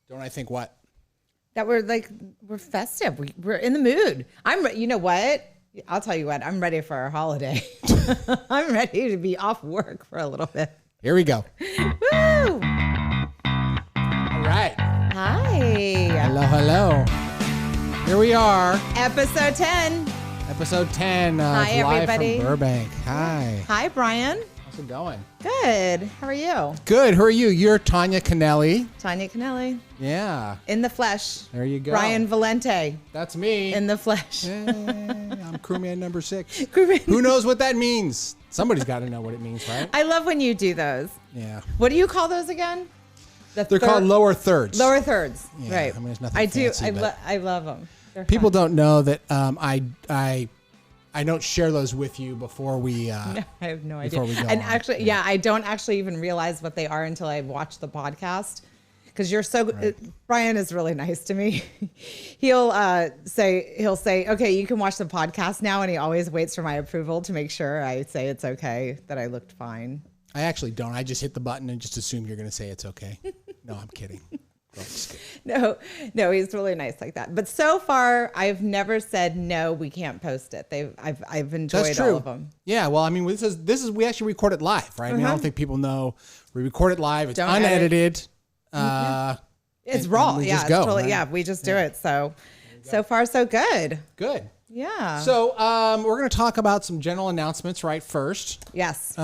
Don't I think what? That we're festive. We're in the mood. You know what? I'll tell you what, I'm ready for our holiday. I'm ready to be off work for a little bit. Here we go. Woo! All right. Hi. Hello. Here we are. Episode 10. Episode 10. Hi, live everybody. from Burbank. Hi. Hi, Brian. How's it going? Good. How are you? Good. Who are you? You're Tanya Canelli. Tanya Canelli. Yeah. In the flesh. There you go. Brian Valente. That's me. In the flesh. Hey, I'm crewman number 6. Crewman. Who knows what that means? Somebody's got to know what it means, right? I love when you do those. Yeah. What do you call those again? They're called lower thirds. Lower thirds. Yeah, Right. I mean, it's nothing I fancy, do. I love them. They're people fun. don't know that I don't share those with you before we. No, I have no idea. Before we go and on. actually, yeah, I don't actually even realize what they are until I watch the podcast. Because you're so Brian is really nice to me. He'll say, okay, you can watch the podcast now, and he always waits for my approval to make sure I say it's okay, that I looked fine. I actually don't. I just hit the button and just assume you're going to say it's okay. No, I'm kidding. No, he's really nice like that. But so far, I've never said no. We can't post it. I've enjoyed That's true. all of them. Yeah, well, I mean, this is we actually record it live, right? I mean, I don't think people know we record it live. It's unedited. It's raw. We Yeah, just go, totally. right? Yeah, we just do it. So far, so good. Good. Yeah. So we're going to talk about some general announcements right first. Yes.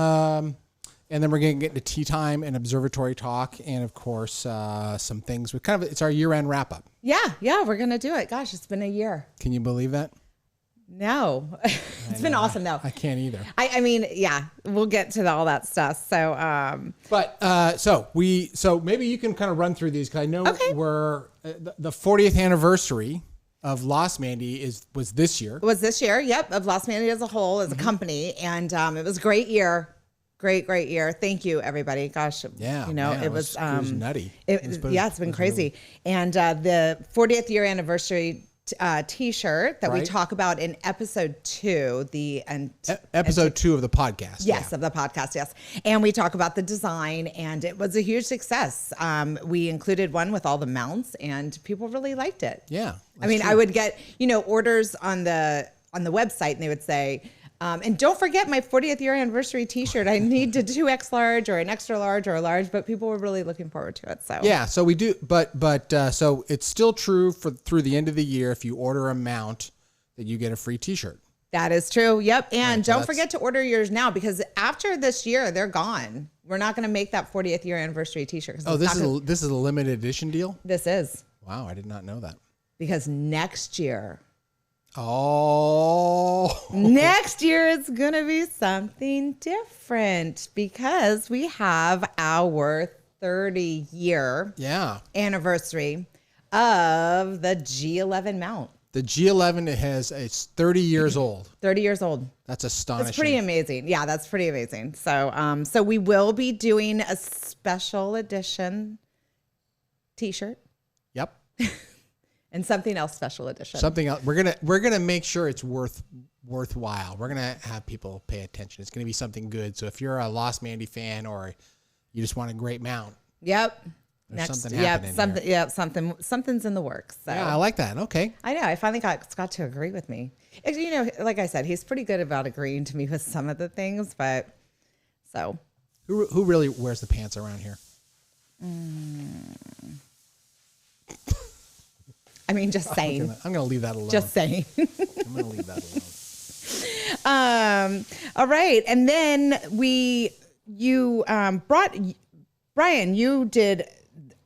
And then we're going to get into tea time and observatory talk, and of course some things. It's our year-end wrap-up. Yeah, we're gonna do it. Gosh, it's been a year. Can you believe that? No, it's been awesome though. I can't either. I mean, yeah, we'll get to all that stuff. So, so maybe you can kind of run through these, because I know we're the 40th anniversary of Losmandy was this year. it was this year. Yep, of Losmandy as a whole, as a company, and it was a great year. Great year. Thank you, everybody. Gosh, Yeah, it was nutty. It's been crazy. And the 40th year anniversary T-shirt that we talk about in episode 2, episode 2 of the podcast. Yes, of the podcast, yes. And we talk about the design, and it was a huge success. We included one with all the mounts, and people really liked it. Yeah. I mean, I would get, orders on the website, and they would say, and don't forget my 40th year anniversary T-shirt. I need a 2X large or an extra large or a large, but people were really looking forward to it. So yeah, so we do, but so it's still true through the end of the year. If you order a mount, that you get a free T-shirt. that is true. Yep, and don't forget to order yours now, because after this year they're gone. We're not going to make that 40th year anniversary T-shirt. Oh, this is a limited edition deal? This is. Wow, I did not know that. Because next year. Oh. Next year it's going to be something different, because we have our 30-year anniversary of the G11 mount. The G11 it's 30 years old. 30 years old. That's astonishing. That's pretty amazing. Yeah, that's pretty amazing. So so we will be doing a special edition T-shirt. Yep. And something else special edition. Something else. We're gonna make sure it's worthwhile. We're gonna have people pay attention. It's gonna be something good. So if you're a Losmandy fan, or you just want a great mount. Yep. There's something happening here. Something's in the works. So. Yeah, I like that. Okay. I know. I finally got Scott to agree with me. Like I said, he's pretty good about agreeing to me with some of the things, but so. Who really wears the pants around here? I mean, just saying. I'm gonna leave that alone. Just saying. I'm gonna leave that alone. All right, and then you brought Brian. You did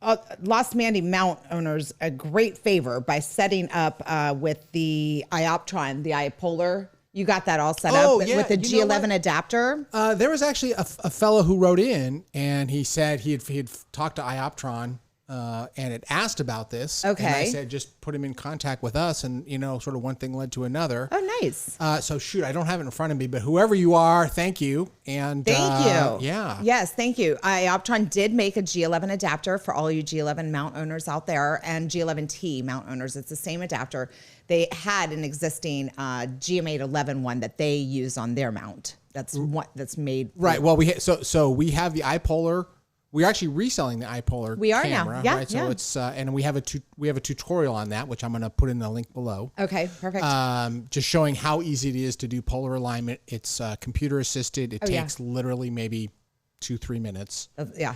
Losmandy mount owners a great favor by setting up with the iOptron, the iPolar. You got that all set up with the G11 adapter. There was actually a fellow who wrote in, and he said he had talked to iOptron and had asked about this. Okay. And I said, just put him in contact with us, and sort of one thing led to another. Oh, nice. So shoot, I don't have it in front of me, but whoever you are, thank you. And thank you. Yeah. Yes, thank you. iOptron did make a G11 adapter for all you G11 mount owners out there, and G11T mount owners. It's the same adapter. They had an existing GM811 one that they used on their mount. That's made right. Well, we have the iPolar, we're actually reselling the iPolar We are camera, now. Yeah, right? So yeah. it's and we have a tutorial on that, which I'm going to put in the link below. Okay, perfect. Just showing how easy it is to do polar alignment. It's computer assisted. It takes literally maybe 2-3 minutes. Yeah.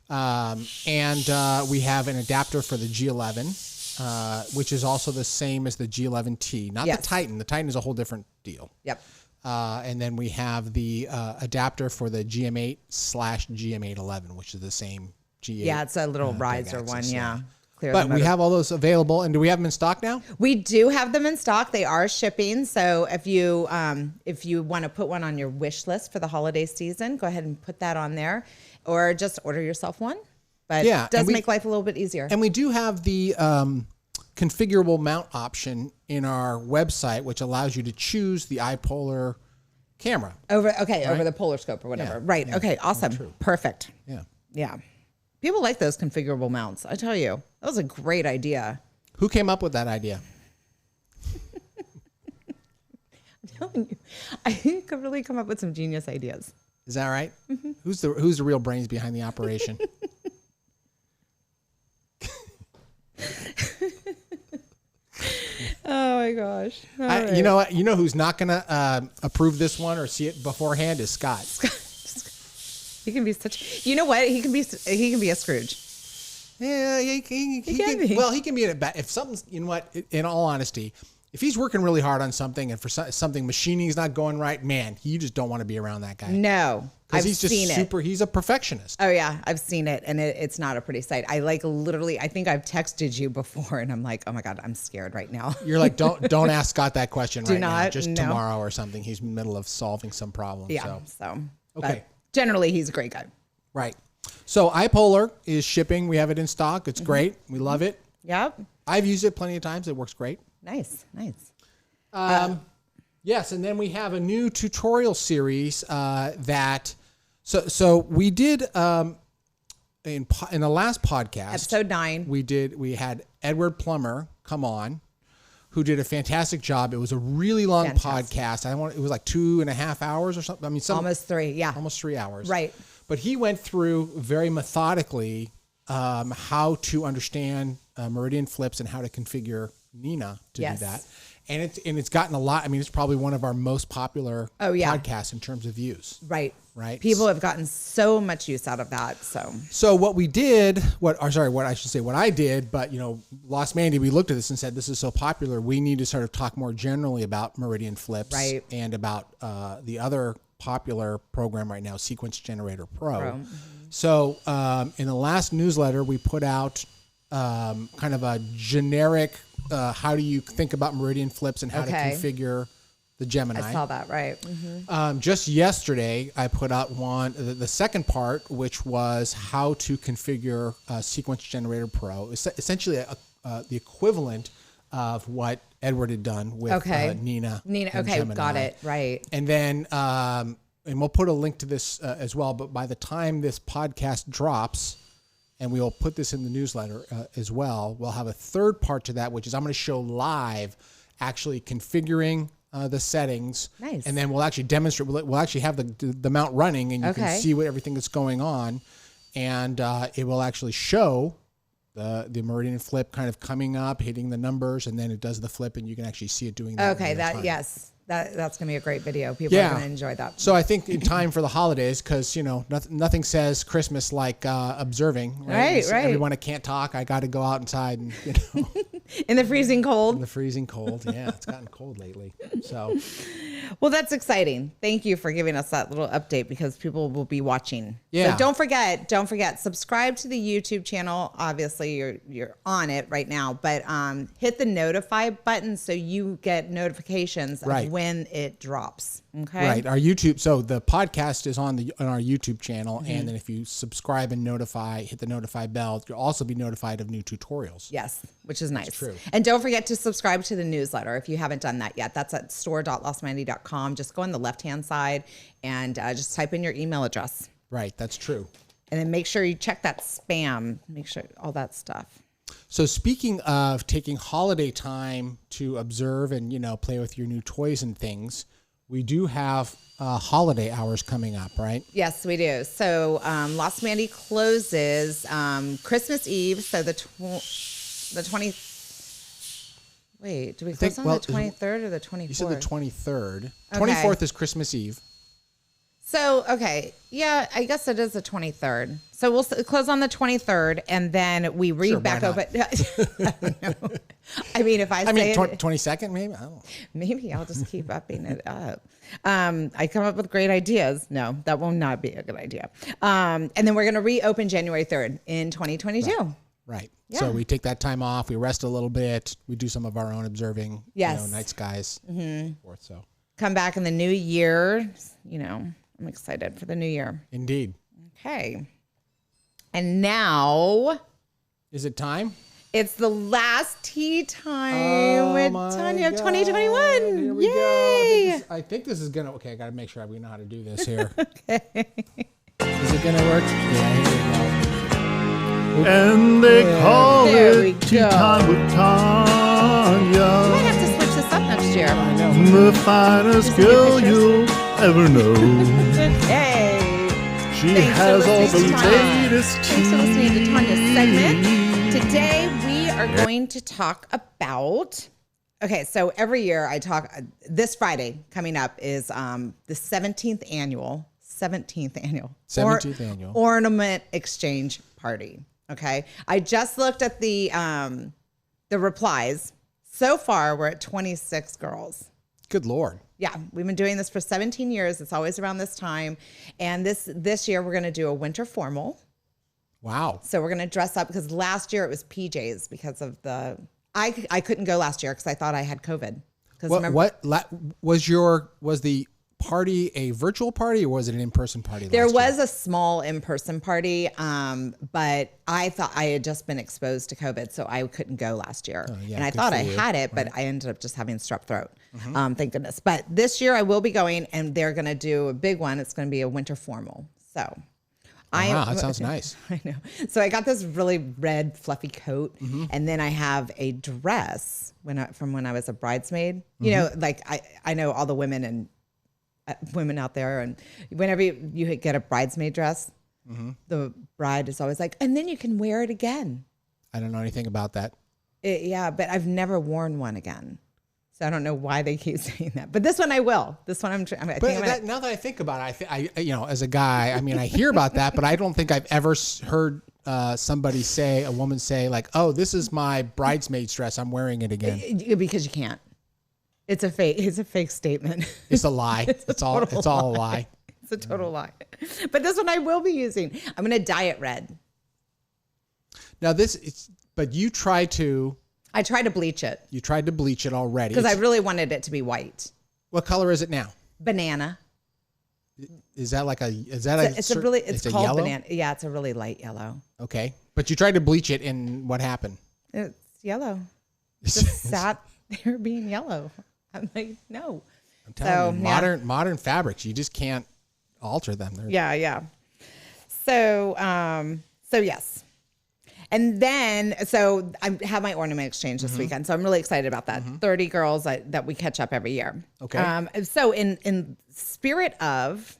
And we have an adapter for the G11, which is also the same as the G11T, not the Titan. The Titan is a whole different deal. Yep. And then we have the adapter for the GM8/GM811, which is the same G8. Yeah, it's a little riser one. Yeah. Clear But we have all those available. And do we have them in stock now? We do have them in stock. They are shipping. So if you want to put one on your wish list for the holiday season, go ahead and put that on there, or just order yourself one. But it does make life a little bit easier. And we do have the configurable mount option in our website, which allows you to choose the iPolar camera. Over the polar scope or whatever. Yeah, right. yeah, Okay. Awesome. Perfect. Yeah. Yeah. People like those configurable mounts. I tell you, that was a great idea. Who came up with that idea? I'm telling you, I could really come up with some genius ideas. Is that right? Mm-hmm. Who's the real brains behind the operation? Oh my gosh. Right. You know what? You know who's not going to approve this one or see it beforehand is Scott. He can be such. You know what? He can be a Scrooge. Yeah, he can be. Well, he can be if something's. You know what? In all honesty, if he's working really hard on something and for something machining is not going right, man, you just don't want to be around that guy. No, I've he's just seen it. He's a perfectionist. Oh yeah, I've seen it, and it's not a pretty sight. I literally. I think I've texted you before, and I'm like, oh my god, I'm scared right now. You're like, don't ask Scott that question right now. Just no. tomorrow or something. He's in the middle of solving some problem. Yeah. So okay. Generally, he's a great guy. Right. So iPolar is shipping. We have it in stock. It's great. We love it. Yep. I've used it plenty of times. It works great. Nice. Yes, and then we have a new tutorial series that. So we did in the last podcast, episode 9. We had Edward Plummer come on, who did a fantastic job. It was a really long podcast. It was like 2.5 hours or something. I mean, almost 3. Yeah, almost 3 hours. Right. But he went through very methodically how to understand Meridian flips and how to configure Nina to do that. And it's gotten a lot. I mean, it's probably one of our most popular podcasts in terms of views. Right. Right. People have gotten so much use out of that. So what we did, what I did, but Losmandy, we looked at this and said, this is so popular. We need to sort of talk more generally about Meridian flips and about the other popular program right now, Sequence Generator Pro. Mm-hmm. So in the last newsletter, we put out kind of a generic, how do you think about Meridian flips and how to configure the Gemini. I saw that, right. Mm-hmm. Just yesterday, I put out the second part, which was how to configure Sequence Generator Pro. It's essentially the equivalent of what Edward had done with Nina. Okay, Gemini. Got it, right. And then, and we'll put a link to this as well, but by the time this podcast drops, and we will put this in the newsletter as well, we'll have a third part to that, which is I'm going to show live actually configuring the settings. Nice. And then we'll actually demonstrate. We'll actually have the mount running, and you can see everything that's going on, and it will actually show the Meridian flip kind of coming up, hitting the numbers, and then it does the flip, and you can actually see it doing that. Okay, that's gonna be a great video. People are gonna enjoy that. So I think in time for the holidays, because nothing says Christmas like observing. Right. Everyone, I can't talk. I got to go out inside and in the freezing cold. In the freezing cold, yeah, it's gotten cold lately. So, well, that's exciting. Thank you for giving us that little update because people will be watching. Yeah. So don't forget, subscribe to the YouTube channel. Obviously, you're on it right now, but hit the notify button so you get notifications of when it drops. Okay. Right. Our YouTube. So the podcast is on our YouTube channel, and then if you subscribe and hit the notify bell, you'll also be notified of new tutorials. Yes, which is nice. That's true. And don't forget to subscribe to the newsletter if you haven't done that yet. That's at store.losmandy.com. Just go on the left-hand side and just type in your email address. Right. That's true. And then make sure you check that spam. Make sure all that stuff. So speaking of taking holiday time to observe and play with your new toys and things, we do have holiday hours coming up, right? Yes, we do. So Losmandy closes Christmas Eve. So the 20. Wait, do we close on the 23rd or the 24th? You said the 23rd. Okay. 24th is Christmas Eve. So, okay. Yeah, I guess it is the 23rd. So we'll close on the 23rd and then we read back over. I don't know. I mean, if I say 22nd maybe? I don't know. Maybe I'll just keep upping it up. I come up with great ideas. No, that will not be a good idea. And then we're going to reopen January 3rd in 2022. Right. Yeah. So we take that time off. We rest a little bit. We do some of our own observing. Yes. Night skies. Mm-hmm. Forth, so come back in the new year. I'm excited for the new year. Indeed. Okay. And now, is it time? It's the last tea time with Tanya of 2021. Here we go. I think this is gonna. Okay, I gotta make sure we know how to do this here. Okay. Is it gonna work? Yeah. Here we go. And they call it Tea Time with Tanya. We might have to switch this up next year. I know. The finest girl you'll ever know. Okay. She has all the latest tea. Thanks for listening to Tanya's segment. Today we are going to talk about. Okay, so every year I talk. This Friday coming up is the 17th annual Ornament exchange party. Okay, I just looked at the replies. So far, we're at 26 girls. Good Lord. Yeah, we've been doing this for 17 years. It's always around this time. And this year, we're going to do a winter formal. Wow. So we're going to dress up because last year it was PJs because of I couldn't go last year because I thought I had COVID. Was the party a virtual party or was it an in-person party? There was a small in-person party, but I thought I had just been exposed to COVID, so I couldn't go last year. And I thought I had it, but I ended up just having strep throat. Thank goodness. But this year I will be going, and they're going to do a big one. It's going to be a winter formal. So. Wow, that sounds nice. I know. So I got this really red fluffy coat, and then I have a dress from when I was a bridesmaid. You know, like I know all the women and women out there, and whenever you get a bridesmaid dress, the bride is always like, and then you can wear it again. I don't know anything about that. Yeah, but I've never worn one again. So I don't know why they keep saying that, but this one I will. This one now that I think about it, I as a guy, I mean, I hear about that, but I don't think I've ever heard a woman say like, "Oh, this is my bridesmaid's dress. I'm wearing it again." Because you can't. It's a fake statement. It's a lie. It's all a lie. It's a total lie. But this one I will be using. I'm going to dye it red. Now but you try to. I tried to bleach it. You tried to bleach it already. Because I really wanted it to be white. What color is it now? Banana. Is that like it's called yellow? banana. Yeah, it's a really light yellow. Okay. But you tried to bleach it and what happened? It's yellow. It just sat there being yellow. I'm like, no. I'm telling you, modern fabrics, you just can't alter them. Yeah. So yes. And then, so I have my ornament exchange this weekend. So I'm really excited about that. 30 girls that we catch up every year. Okay. So in spirit of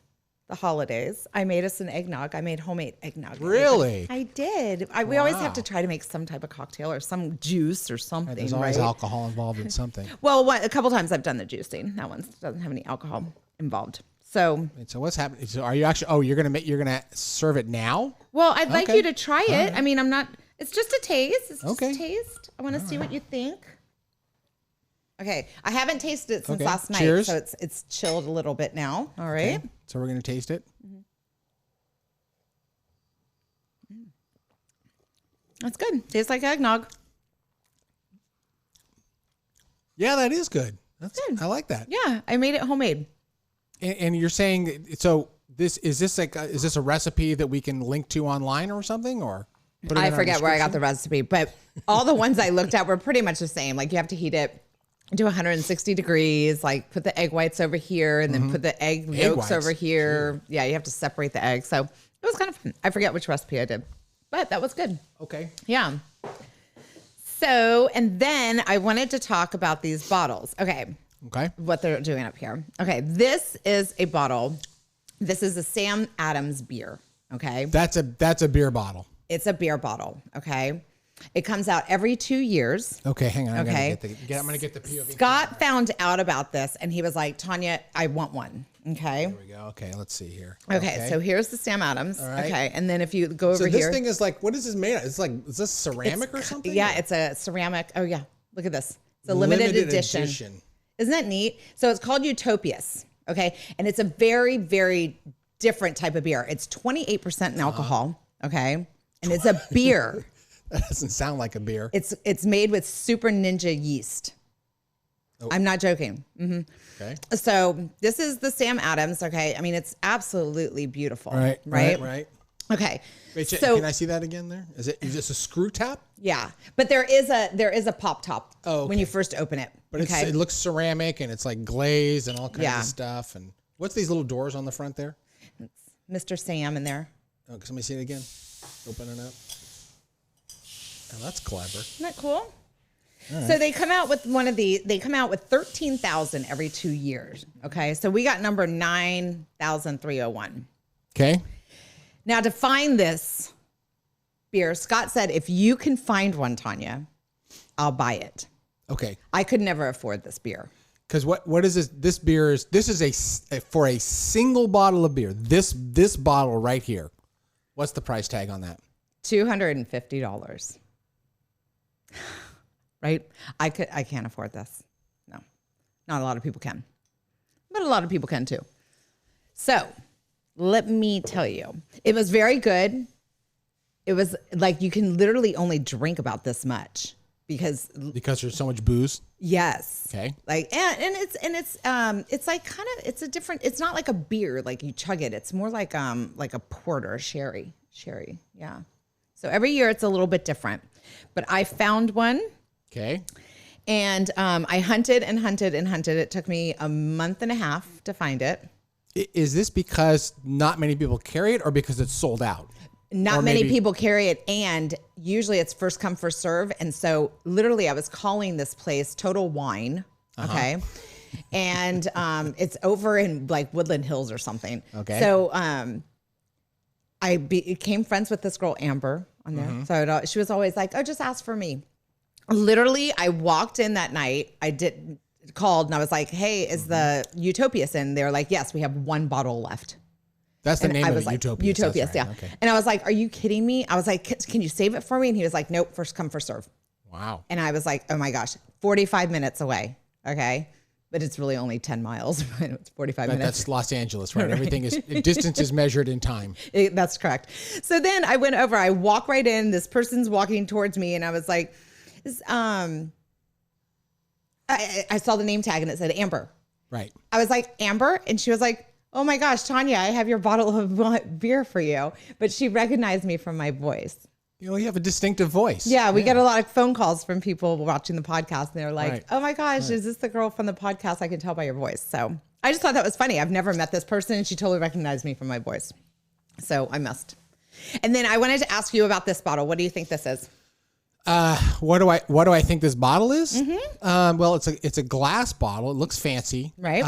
the holidays, I made us an eggnog. I made homemade eggnog. Really? I did. We always have to try to make some type of cocktail or some juice or something. There's always alcohol involved in something. Well, a couple times I've done the juicing. That one doesn't have any alcohol involved. So what's happening? So are you actually? You're gonna serve it now? Well, I'd like you to try it. Right. I mean, I'm not. It's just a taste. It's just a taste. I want to see what you think. Okay, I haven't tasted it since last night, Cheers. so it's chilled a little bit now. All right. Okay. So we're gonna taste it. That's good. Tastes like eggnog. Yeah, that is good. That's good. I like that. Yeah, I made it homemade. And you're saying so? Is this a recipe that we can link to online or something, or? I forget where I got the recipe, but all the ones I looked at were pretty much the same. Like you have to heat it to 160 degrees, like put the egg whites over here and then put the egg yolks over here. Sure. Yeah, you have to separate the eggs. So it was kind of fun. I forget which recipe I did, but that was good. Okay. Yeah. So, and then I wanted to talk about these bottles. Okay. Okay. what they're doing up here. Okay, this is a bottle. This is a Sam Adams beer. Okay, that's a beer bottle. It's a beer bottle. Okay, it comes out every 2 years. Okay, hang on. Okay, I'm gonna get the POV. Scott found out about this, and he was like, "Tanya, I want one." Okay. There we go. Okay, let's see here. Okay, so here's the Sam Adams. All right. Okay, and then if you go over here. So this thing is like, what is this made of? It's like, is this ceramic or something? Yeah, it's a ceramic. Oh yeah, look at this. It's a limited edition. Isn't that neat? So it's called Utopias. Okay, and it's a very, very different type of beer. It's 28% in alcohol. Okay, and it's a beer. That doesn't sound like a beer. It's made with Super Ninja yeast. Oh. I'm not joking. Mm-hmm. Okay. So this is the Sam Adams. Okay. I mean, it's absolutely beautiful. Right. Okay. Wait, so can I see that again? There is this a screw tap? Yeah, but there is a pop top when you first open it. But it looks ceramic and it's like glazed and all kinds of stuff. And what's these little doors on the front there? It's Mr. Sam in there. Oh, can somebody see it again? Open it up. Oh, that's clever. Isn't that cool? Right. So they come out with they come out with 13,000 every 2 years. Okay. So we got number 9,301. Okay. Now to find this beer, Scott said, if you can find one, Tanya, I'll buy it. Okay. I could never afford this beer. Because what is this? This beer is, for a single bottle of beer. This bottle right here. What's the price tag on that? $250. Right? I can't afford this. No, not a lot of people can, but a lot of people can too. So let me tell you, it was very good. It was like, you can literally only drink about this much because there's so much booze. Yes. Okay. Like, and it's like it's a different, it's not like a beer, like you chug it. It's more like a porter, sherry. Yeah. So every year it's a little bit different, but I found one. Okay. And I hunted and hunted and hunted. It took me a month and a half to find it. Is this because not many people carry it or because it's sold out? Not many people carry it, and usually it's first come, first serve. And so literally I was calling this place Total Wine. Okay. And it's over in like Woodland Hills or something. Okay. So I became friends with this girl, Amber, on there. Mm-hmm. So she was always like, oh, just ask for me. Literally, I walked in that night. Called and I was like, hey, is the Utopias in? They were like, yes, we have one bottle left. That's the name of it, like, Utopias. Utopias, right. yeah. Okay. And I was like, are you kidding me? I was like, can you save it for me? And he was like, nope, first come, first serve. Wow. And I was like, oh my gosh, 45 minutes away. Okay. But it's really only 10 miles. It's 45 minutes. That's Los Angeles, right? Everything is, distance is measured in time. That's correct. So then I went over, I walk right in, this person's walking towards me, and I was like, I saw the name tag and it said Amber. Right. I was like, Amber? And she was like, oh my gosh, Tanya, I have your bottle of beer for you. But she recognized me from my voice. You have a distinctive voice. Yeah, we get a lot of phone calls from people watching the podcast, and they're like, oh my gosh, is this the girl from the podcast? I can tell by your voice. So I just thought that was funny. I've never met this person, and she totally recognized me from my voice. So I must. And then I wanted to ask you about this bottle. What do you think this is? What do I think this bottle is? Mm-hmm. Well, it's a glass bottle. It looks fancy. Right.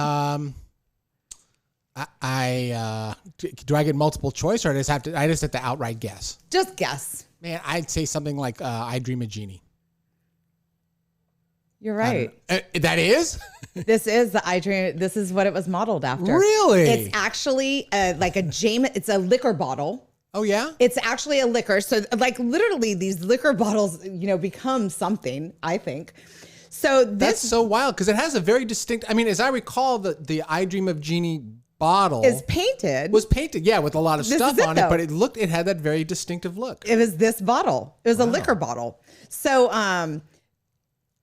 Do I get multiple choice, or I just have to outright guess? Just guess. Man, I'd say something like I Dream a Genie. You're right. That is? This is the I Dream. This is what it was modeled after. Really? It's actually like it's a liquor bottle. Oh, yeah? It's actually a liquor. So like literally these liquor bottles, become something, I think. So that's so wild because it has a very distinct, as I recall, the I Dream of Genie bottle was painted, yeah, with a lot of stuff on it, but it had that very distinctive look. It was this bottle. It was a liquor bottle. So I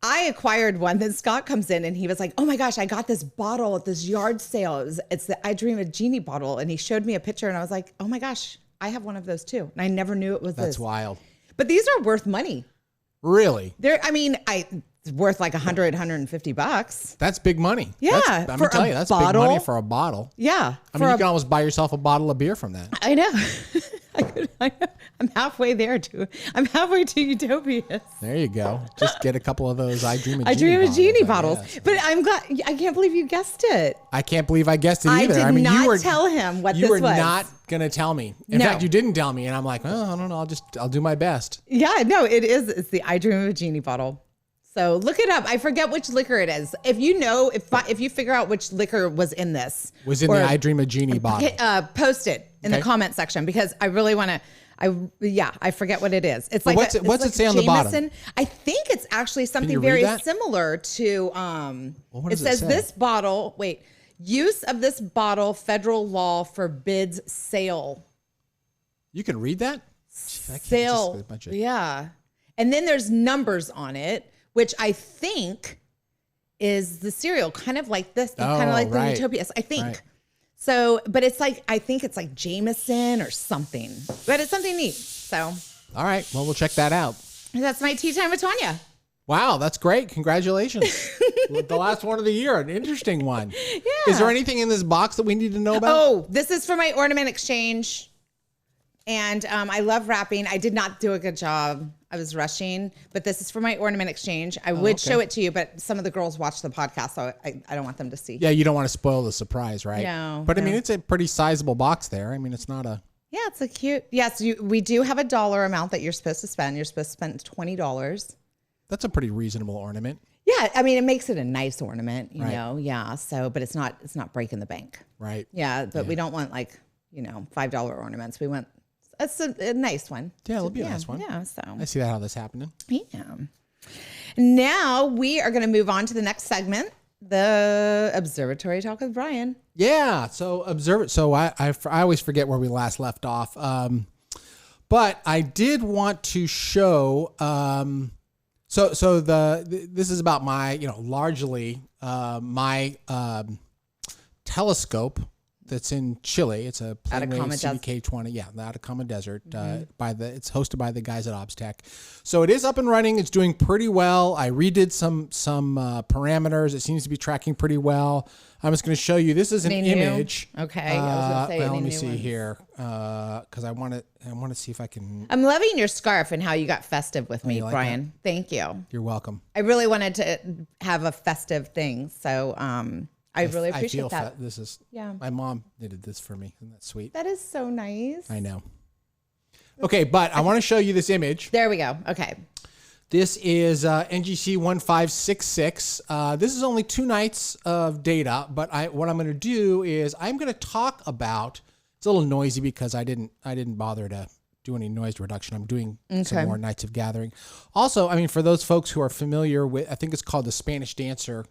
acquired one. Then Scott comes in and he was like, oh my gosh, I got this bottle at this yard sale. It's the I Dream of Genie bottle. And he showed me a picture and I was like, oh my gosh, I have one of those too. And I never knew it was this. That's wild. But these are worth money. Really? It's worth like $150. That's big money. Yeah. I'm going to tell you, that's big money for a bottle. Yeah. You can almost buy yourself a bottle of beer from that. I know. I'm halfway there too. I'm halfway to Utopias. There you go. Just get a couple of those I Dream of Genie bottles. But I'm glad. I can't believe you guessed it. I can't believe I guessed it either. I did not tell him what this was. You were not going to tell me. In fact, you didn't tell me. And I'm like, oh, I don't know. I'll do my best. Yeah, no, it is. It's the I Dream of a Genie bottle. So look it up. I forget which liquor it is. If you know, if you figure out which liquor was in this. Was in the I Dream of Genie bottle. Post it in the comment section because I really want to. I forget what it is. It's like what's it say on the bottom? I think it's actually something very similar to. It says this bottle. Wait, use of this bottle. Federal law forbids sale. You can read that. Sale. Yeah, and then there's numbers on it, which I think is the cereal, kind of like this, kind of like the Utopias. I think. Right. So, but it's like, I think it's like Jameson or something, but it's something neat. So, all right. Well, we'll check that out. That's my tea time with Tanya. Wow. That's great. Congratulations. The last one of the year, an interesting one. Yeah. Is there anything in this box that we need to know about? Oh, this is for my ornament exchange. And I love wrapping. I did not do a good job. I was rushing, but this is for my ornament exchange. I would show it to you, but some of the girls watch the podcast, so I don't want them to see. Yeah, you don't want to spoil the surprise, right? No. But I mean, it's a pretty sizable box there. I mean, it's not a... Yeah, it's a cute... Yes, we do have a dollar amount that you're supposed to spend. You're supposed to spend $20. That's a pretty reasonable ornament. Yeah, I mean, it makes it a nice ornament, you know? Yeah, so, but it's not breaking the bank. Right. Yeah, but we don't want like, $5 ornaments. We want... It's a nice one. Yeah, it'll be a nice one. Yeah, so I see that how this happening. Yeah. Now we are going to move on to the next segment, the Observatory Talk with Brian. Yeah. So I always forget where we last left off. But I did want to show. This is about my largely my telescope. That's in Chile. It's a Planewave CBK-20. Yeah, the Atacama Desert. It's hosted by the guys at OBSTech. So it is up and running. It's doing pretty well. I redid some parameters. It seems to be tracking pretty well. I'm just going to show you. This is an image. Okay. Let me see here because I want to see if I can. I'm loving your scarf and how you got festive with me, Brian. That? Thank you. You're welcome. I really wanted to have a festive thing, so. I really appreciate that. This is my mom did this for me. Isn't that sweet? That is so nice. I know. Okay, but I want to show you this image. There we go. Okay. This is NGC 1566. This is only 2 nights of data, but what I'm going to do is I'm going to talk about. It's a little noisy because I didn't bother to do any noise reduction. I'm doing some more nights of gathering. Also, I mean, for those folks who are familiar with, I think it's called the Spanish Dancer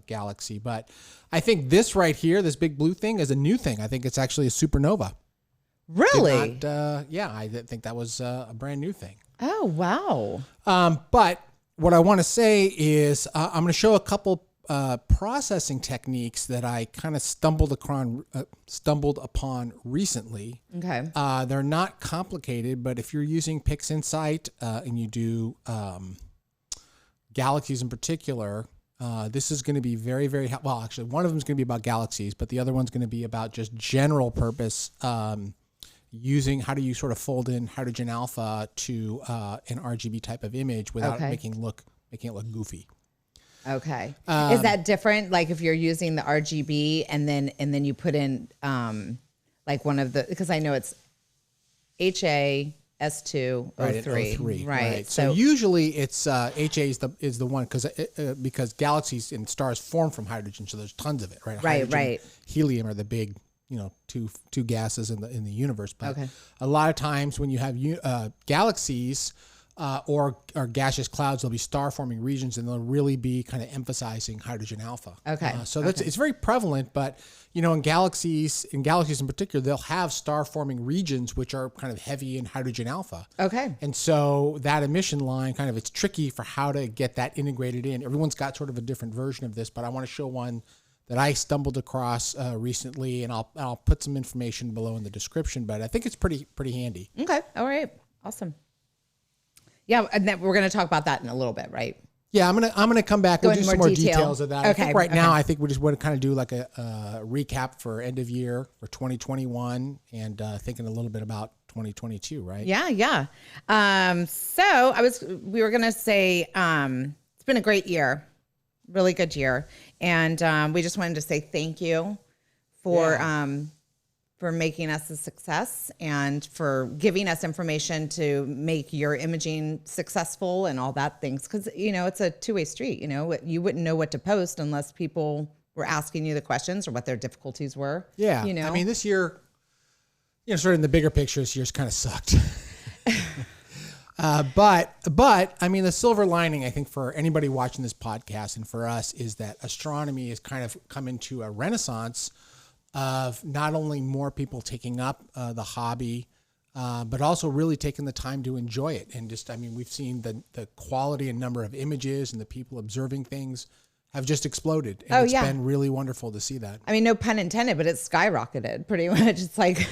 galaxy, but I think this right here, this big blue thing, is a new thing. I think it's actually a supernova. Really? I think that was a brand new thing. Oh, wow. But what I want to say is I'm going to show a couple processing techniques that I kind of stumbled upon recently. Okay. They're not complicated, but if you're using PixInsight and you do galaxies in particular, this is going to be very, very well. Actually, one of them is going to be about galaxies, but the other one's going to be about just general purpose. Using how do you sort of fold in hydrogen alpha to an RGB type of image without making it look goofy. Okay. Is that different? Like if you're using the RGB and then you put in like one of the, because I know it's HA-S2O3. Right. So usually it's HA is the one because galaxies and stars form from hydrogen, so there's tons of it, right? Right. Helium are the big, two gases in the universe. But a lot of times when you have galaxies or gaseous clouds, there'll be star forming regions, and they'll really be kind of emphasizing hydrogen alpha. So it's very prevalent, but in galaxies in particular, they'll have star forming regions which are kind of heavy in hydrogen alpha. And so that emission line it's tricky for how to get that integrated in. Everyone's got sort of a different version of this, but I want to show one that I stumbled across recently, and I'll put some information below in the description, but I think it's pretty handy. Okay. All right. Awesome. Yeah, and then we're going to talk about that in a little bit, right? Yeah, I'm gonna come back. We'll do some more details of that. Okay. I think right now, I think we just want to kind of do like a recap for end of year for 2021, and thinking a little bit about 2022, right? Yeah. We were going to say, it's been a great year, really good year. And we just wanted to say thank you for making us a success and for giving us information to make your imaging successful and all that things. Cause it's a two-way street, you wouldn't know what to post unless people were asking you the questions or what their difficulties were. Yeah. I mean, this year, sort of in the bigger picture, this year's kind of sucked. But I mean, the silver lining, I think, for anybody watching this podcast and for us is that astronomy has kind of come into a renaissance of not only more people taking up the hobby, but also really taking the time to enjoy it. And we've seen the quality and number of images and the people observing things have just exploded. And it's been really wonderful to see that. I mean, no pun intended, but it's skyrocketed pretty much. It's like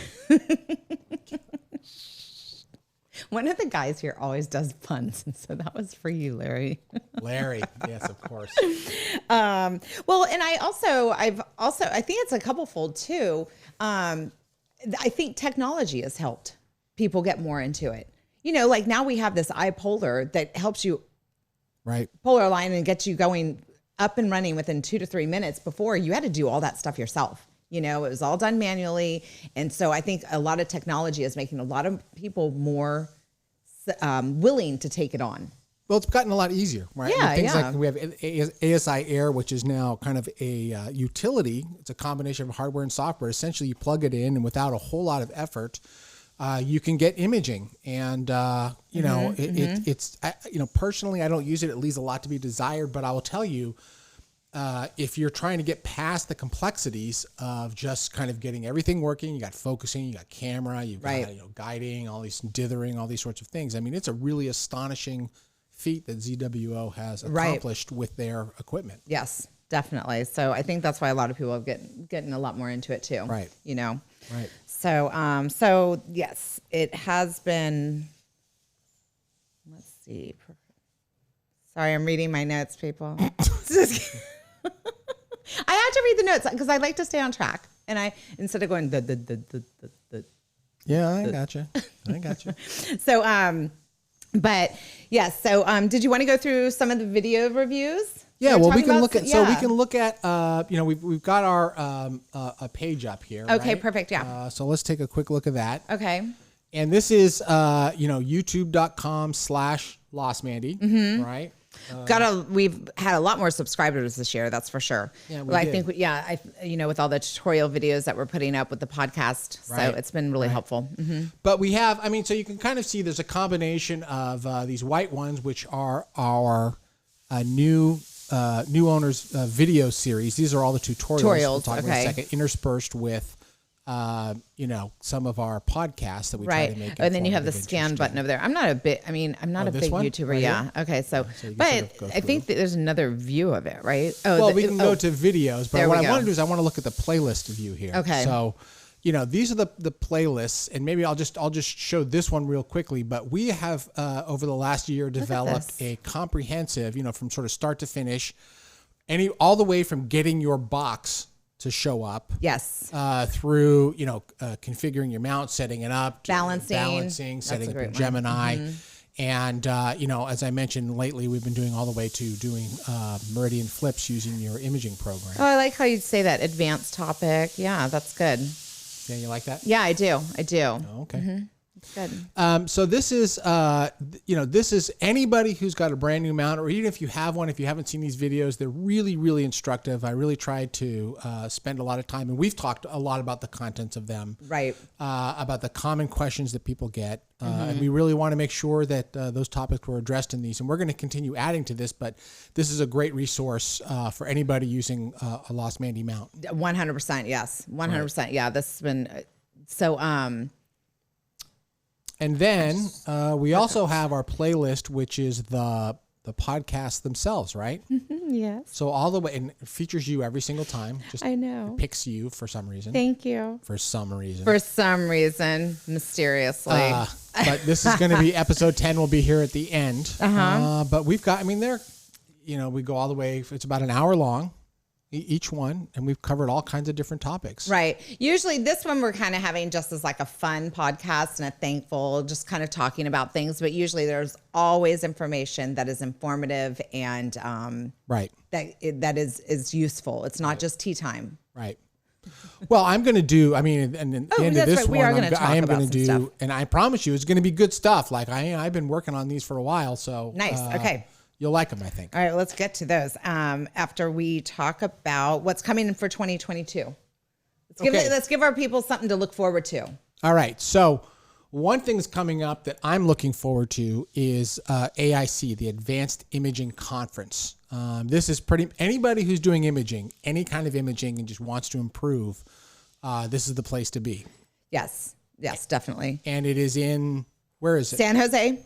one of the guys here always does puns. And so that was for you, Larry. Larry. Yes, of course. Well, and I think it's a couple fold too. I think technology has helped people get more into it. Like now we have this iPolar that helps you polar line and gets you going up and running within 2 to 3 minutes. Before you had to do all that stuff yourself. It was all done manually. And so I think a lot of technology is making a lot of people more willing to take it on. Well, it's gotten a lot easier, right? Yeah, things like we have ASI Air, which is now kind of a utility. It's a combination of hardware and software. Essentially, you plug it in, and without a whole lot of effort, you can get imaging. And it's personally, I don't use it. It leaves a lot to be desired. But I will tell you, if you're trying to get past the complexities of just kind of getting everything working, you got focusing, you got camera, you've got guiding, all these dithering, all these sorts of things. I mean, it's a really astonishing feat that ZWO has accomplished with their equipment. Yes, definitely. So I think that's why a lot of people are getting a lot more into it too. Right. Right. So yes, it has been. Let's see. Sorry, I'm reading my notes, people. I had to read the notes because I like to stay on track, and instead of going the. Yeah, I gotcha. So, but yes. So, did you want to go through some of the video reviews? Yeah, well, we can look at. So we can look at. We've got our a page up here. Okay, right? Perfect. Yeah. So let's take a quick look at that. Okay. And this is youtube.com/Losmandy, right? We've had a lot more subscribers this year, that's for sure. Yeah, I think with all the tutorial videos that we're putting up with the podcast, so it's been really helpful. Mm-hmm. But we have, so you can kind of see there's a combination of these white ones, which are our new owners video series. These are all the tutorials. We'll talk about in a second, interspersed with some of our podcasts that we try to make. And then you have the scan button over there. I'm not a big YouTuber. Right. Yeah. Okay. So but I think that there's another view of it, right? We can go to videos, but what I want to do is I want to look at the playlist view here. Okay. So, these are the playlists, and maybe I'll just show this one real quickly, but we have over the last year developed a comprehensive, from sort of start to finish, all the way from getting your box to show up. Yes. Through, configuring your mount, setting it up, balancing, setting up your Gemini. Mm-hmm. And, as I mentioned lately, we've been doing all the way to doing Meridian flips using your imaging program. Oh, I like how you say that advanced topic. Yeah, that's good. Yeah, you like that? Yeah, I do. Oh, okay. Mm-hmm. Good. So this is, this is anybody who's got a brand new mount, or even if you have one, if you haven't seen these videos, they're really, really instructive. I really tried to spend a lot of time, and we've talked a lot about the contents of them, right? About the common questions that people get, and we really want to make sure that those topics were addressed in these. And we're going to continue adding to this, but this is a great resource for anybody using a Losmandy mount. 100%, yes, 100%. Right. Yeah, this has been so. And then we also have our playlist, which is the podcasts themselves, right? Yes. So all the way, and it features you every single time. I know. It picks you for some reason. Thank you. For some reason, mysteriously. But this is going to be episode 10. Will be here at the end. But we've got, we go all the way. It's about an hour long. each one, and we've covered all kinds of different topics. Right. Usually this one we're kind of having just as like a fun podcast and a thankful, just kind of talking about things. But usually there's always information that is informative and right. that is useful. It's not just tea time. Right. Well, I'm going to do, and at the end of this right. one, I am going to do, stuff. And I promise you, it's going to be good stuff. Like I've been working on these for a while. So nice. Okay. You'll like them, I think. All right, let's get to those. After we talk about what's coming in for 2022. Let's give our people something to look forward to. All right. So one thing that's coming up that I'm looking forward to is AIC, the Advanced Imaging Conference. This is anybody who's doing imaging, any kind of imaging, and just wants to improve, this is the place to be. Yes, definitely. And it is where is it? San Jose,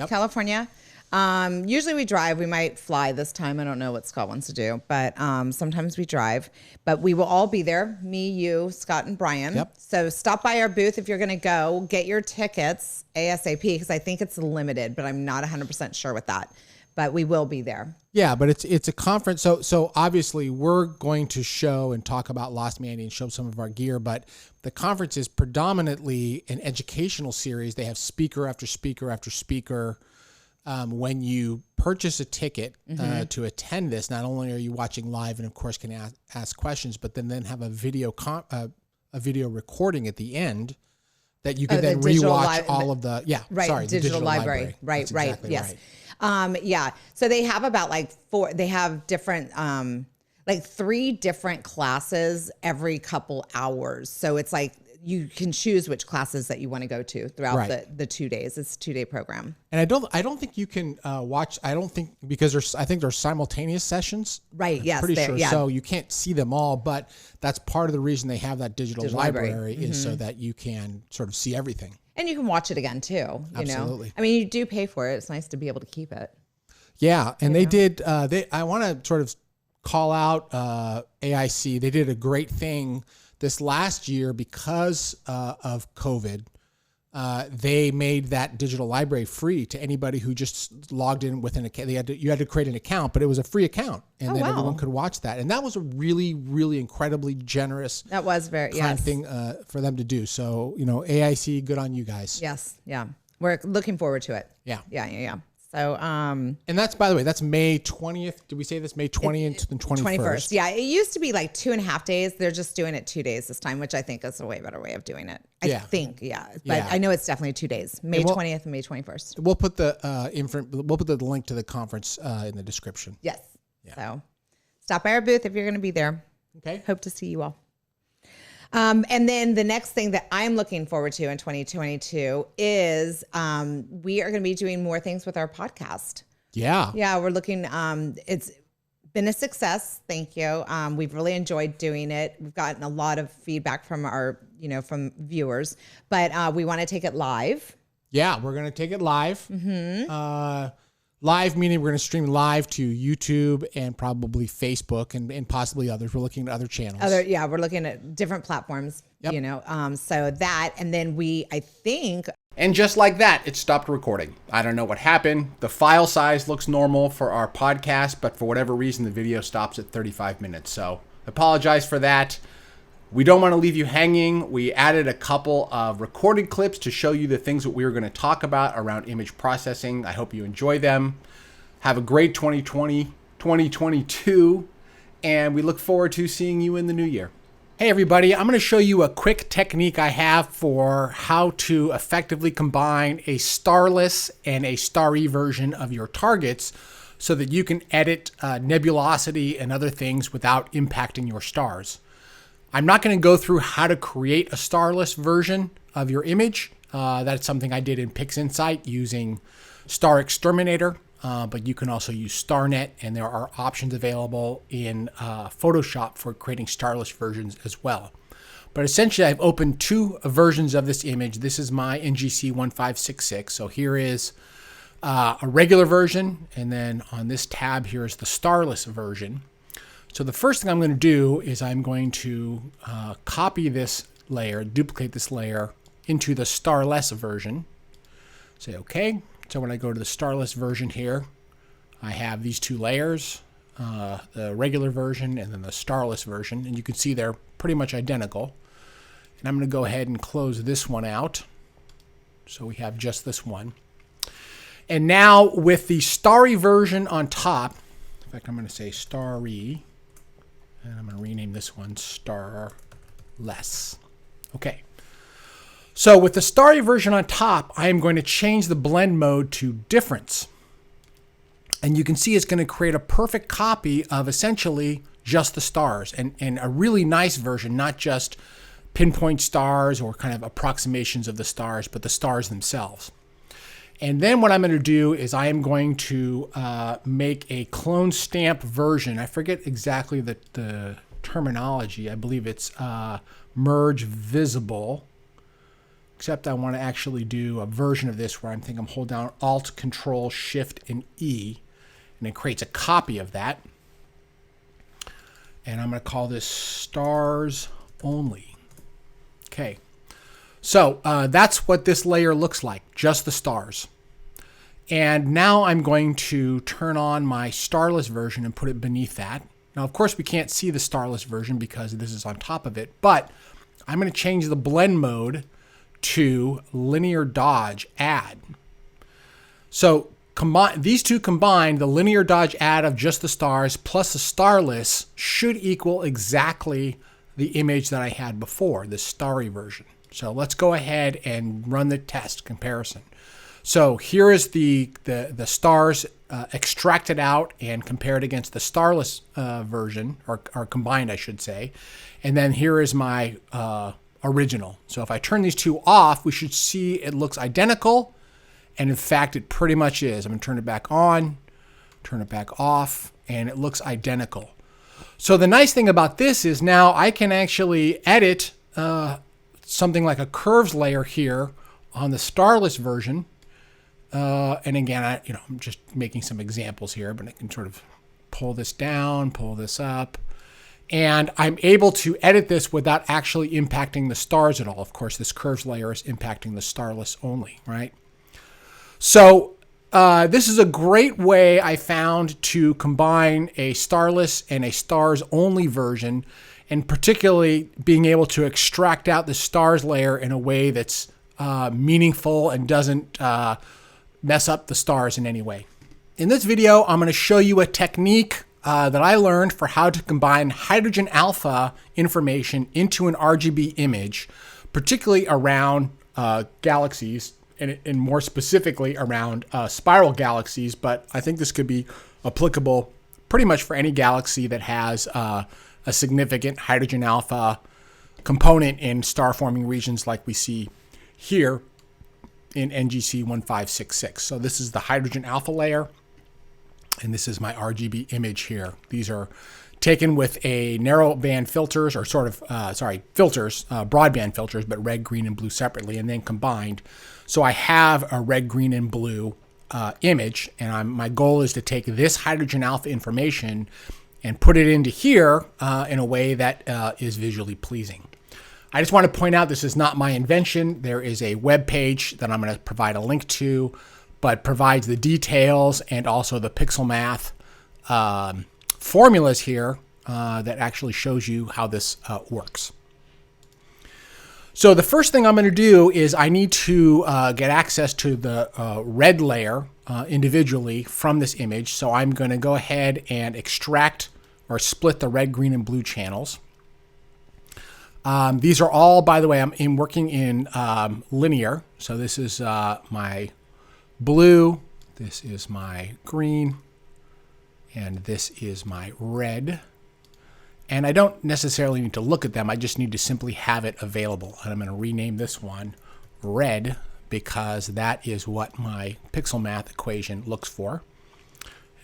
California. Usually we drive. We might fly this time. I don't know what Scott wants to do, but sometimes we drive. But we will all be there. Me, you, Scott, and Brian. Yep. So stop by our booth if you're going to go. Get your tickets ASAP because I think it's limited, but I'm not 100% sure with that. But we will be there. Yeah, but it's a conference. So obviously we're going to show and talk about Losmandy and show some of our gear, but the conference is predominantly an educational series. They have speaker after speaker after speaker. When you purchase a ticket to attend this, not only are you watching live and of course can ask questions, but then have a video recording at the end that you can then rewatch all of the the digital library. Right. Exactly yes. Right. So they have about they have different 3 different classes every couple hours. So it's like you can choose which classes that you want to go to throughout the 2 days. It's a 2-day program. And I don't think you can watch. I don't think because I think there's simultaneous sessions. Right. Yes. Pretty sure. Yeah. So you can't see them all, but that's part of the reason they have that digital library is so that you can sort of see everything. And you can watch it again too. Absolutely. Know? I mean, you do pay for it. It's nice to be able to keep it. Yeah. And they did, I want to sort of call out AIC. They did a great thing this last year because of COVID. They made that digital library free to anybody who just logged in with an account. You had to create an account, but it was a free account, and then everyone could watch that. And that was a really, really incredibly generous. That was very kind thing for them to do. So AIC, good on you guys. Yes, yeah, we're looking forward to it. Yeah. So, and that's, by the way, that's May 20th. Did we say this? May 20th and 21st. Yeah. It used to be like 2.5 days. They're just doing it 2 days this time, which I think is a way better way of doing it. I think. But I know it's definitely 2 days, May 20th and May 21st. We'll put the link to the conference in the description. Yes. Yeah. So stop by our booth if you're going to be there. Okay. Hope to see you all. And then the next thing that I'm looking forward to in 2022 is we are going to be doing more things with our podcast. Yeah. Yeah, we're looking, it's been a success. Thank you. We've really enjoyed doing it. We've gotten a lot of feedback from from viewers, but we want to take it live. Yeah, we're going to take it live. Mm-hmm. Live meaning we're going to stream live to YouTube and probably Facebook and possibly others. We're looking at other channels. We're looking at different platforms, so that, and then I think. And just like that, it stopped recording. I don't know what happened. The file size looks normal for our podcast, but for whatever reason, the video stops at 35 minutes. So apologize for that. We don't want to leave you hanging. We added a couple of recorded clips to show you the things that we were going to talk about around image processing. I hope you enjoy them. Have a great 2022, and we look forward to seeing you in the new year. Hey everybody, I'm going to show you a quick technique I have for how to effectively combine a starless and a starry version of your targets so that you can edit nebulosity and other things without impacting your stars. I'm not going to go through how to create a starless version of your image. That's something I did in PixInsight using Star Exterminator, but you can also use StarNet, and there are options available in Photoshop for creating starless versions as well. But essentially, I've opened 2 versions of this image. This is my NGC 1566. So here is a regular version, and then on this tab here is the starless version. So the first thing I'm going to do is I'm going to copy this layer, duplicate this layer into the starless version. Say OK. So when I go to the starless version here, I have these 2 layers. the regular version and then the starless version. And you can see they're pretty much identical. And I'm going to go ahead and close this one out. So we have just this one. And now with the starry version on top, in fact, I'm going to say starry, and I'm going to rename this one starless. Okay. So with the starry version on top, I am going to change the blend mode to difference. And you can see it's going to create a perfect copy of essentially just the stars, and a really nice version, not just pinpoint stars or kind of approximations of the stars, but the stars themselves. And then what I'm going to do is I am going to make a clone stamp version. I forget exactly the terminology. I believe it's merge visible, except I want to actually do a version of this where I'm hold down Alt, Control, Shift, and E, and it creates a copy of that. And I'm going to call this Stars Only. Okay. So that's what this layer looks like, just the stars. And now I'm going to turn on my starless version and put it beneath that. Now, of course, we can't see the starless version because this is on top of it, but I'm going to change the blend mode to linear dodge add. So these two combined, the linear dodge add of just the stars plus the starless should equal exactly the image that I had before, the starry version. So let's go ahead and run the test comparison. So here is the stars extracted out and compared against the starless version, or combined, I should say. And then here is my original. So if I turn these two off, we should see it looks identical. And in fact, it pretty much is. I'm going to turn it back on, turn it back off, and it looks identical. So the nice thing about this is now I can actually edit something like a curves layer here on the starless version. And again, I'm just making some examples here, but I can sort of pull this down, pull this up, and I'm able to edit this without actually impacting the stars at all. Of course, this curves layer is impacting the starless only, right? So this is a great way I found to combine a starless and a stars only version, and particularly being able to extract out the stars layer in a way that's meaningful and doesn't mess up the stars in any way. In this video, I'm going to show you a technique that I learned for how to combine hydrogen alpha information into an RGB image, particularly around galaxies, and more specifically around spiral galaxies, but I think this could be applicable pretty much for any galaxy that has a significant hydrogen alpha component in star-forming regions like we see here in NGC 1566. So this is the hydrogen alpha layer, and this is my RGB image here. These are taken with a narrow band filters, or sort of, filters, broadband filters, but red, green, and blue separately, and then combined. So I have a red, green, and blue image, and my goal is to take this hydrogen alpha information and put it into here in a way that is visually pleasing. I just want to point out this is not my invention. There is a web page that I'm going to provide a link to, but provides the details and also the pixel math formulas here that actually shows you how this works. So the first thing I'm going to do is I need to get access to the red layer individually from this image. So I'm going to go ahead and extract or split the red, green, and blue channels. These are all, by the way, I'm working in linear. So this is my blue, this is my green, and this is my red. And I don't necessarily need to look at them. I just need to simply have it available. And I'm going to rename this one red because that is what my pixel math equation looks for.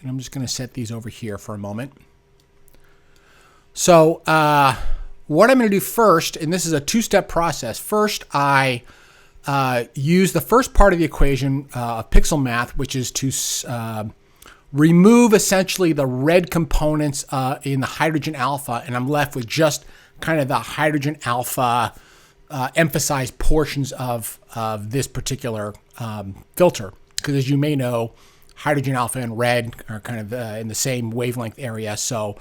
And I'm just going to set these over here for a moment. So what I'm going to do first, and this is a two-step process. First, I use the first part of the equation of pixel math, which is to remove essentially the red components in the hydrogen alpha, and I'm left with just kind of the hydrogen alpha emphasized portions of this particular filter. Because as you may know, hydrogen alpha and red are kind of in the same wavelength area. So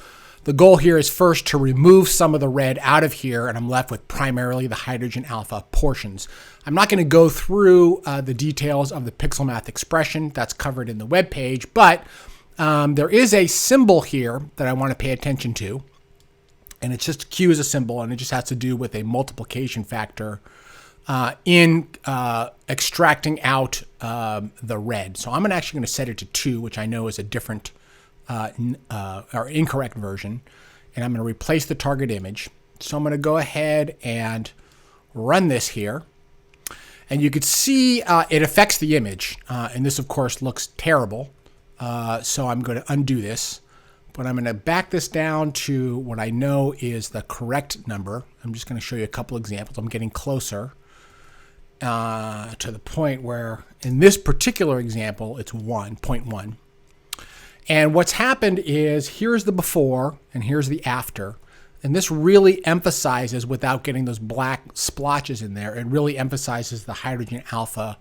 the goal here is first to remove some of the red out of here, and I'm left with primarily the hydrogen alpha portions. I'm not going to go through the details of the pixel math expression. That's covered in the web page, but there is a symbol here that I want to pay attention to, and it's just Q as a symbol, and it just has to do with a multiplication factor in extracting out the red. So I'm actually going to set it to 2, which I know is a different or incorrect version, and I'm going to replace the target image. So I'm going to go ahead and run this here, and you could see it affects the image, and this of course looks terrible. So I'm going to undo this, but I'm going to back this down to what I know is the correct number. I'm just going to show you a couple examples. I'm getting closer to the point where in this particular example it's 1.1. And what's happened is here's the before and here's the after. And this really emphasizes, without getting those black splotches in there, it really emphasizes the hydrogen alpha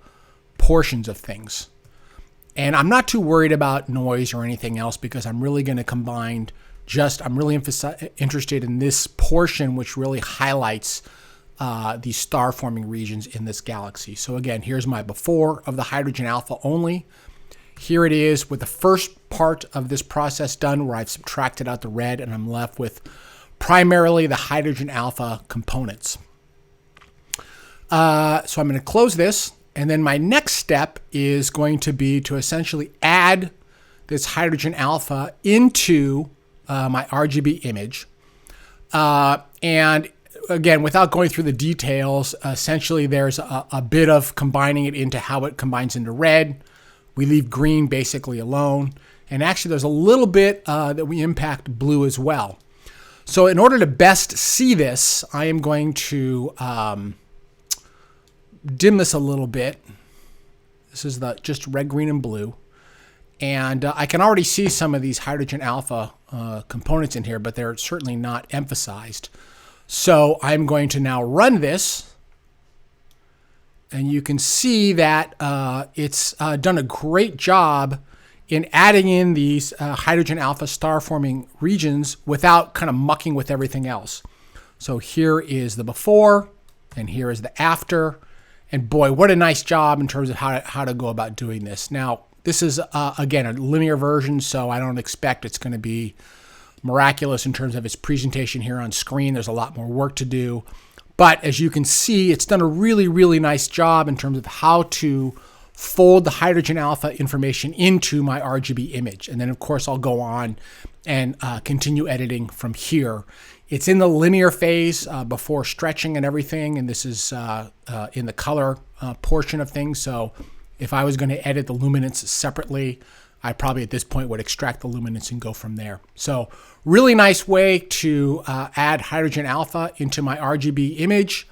portions of things. And I'm not too worried about noise or anything else because I'm really going to combine I'm really interested in this portion which really highlights these star forming regions in this galaxy. So again, here's my before of the hydrogen alpha only. Here it is with the first part of this process done where I've subtracted out the red and I'm left with primarily the hydrogen alpha components. So I'm going to close this, and then my next step is going to be to essentially add this hydrogen alpha into my RGB image. And again, without going through the details, essentially there's a bit of combining it into how it combines into red. We leave green basically alone. And actually there's a little bit that we impact blue as well. So in order to best see this, I am going to dim this a little bit. This is the just red, green, and blue. And I can already see some of these hydrogen alpha components in here, but they're certainly not emphasized. So I'm going to now run this. And you can see that it's done a great job in adding in these hydrogen alpha star forming regions without kind of mucking with everything else. So here is the before and here is the after. And boy, what a nice job in terms of how to go about doing this. Now, this is, again, a linear version, so I don't expect it's going to be miraculous in terms of its presentation here on screen. There's a lot more work to do. But as you can see, it's done a really, really nice job in terms of how to fold the hydrogen alpha information into my RGB image. And then, of course, I'll go on and continue editing from here. It's in the linear phase before stretching and everything, and this is in the color portion of things. So if I was going to edit the luminance separately, I probably at this point would extract the luminance and go from there. So really nice way to add hydrogen alpha into my RGB image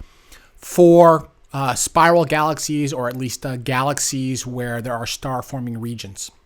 for spiral galaxies, or at least galaxies where there are star forming regions.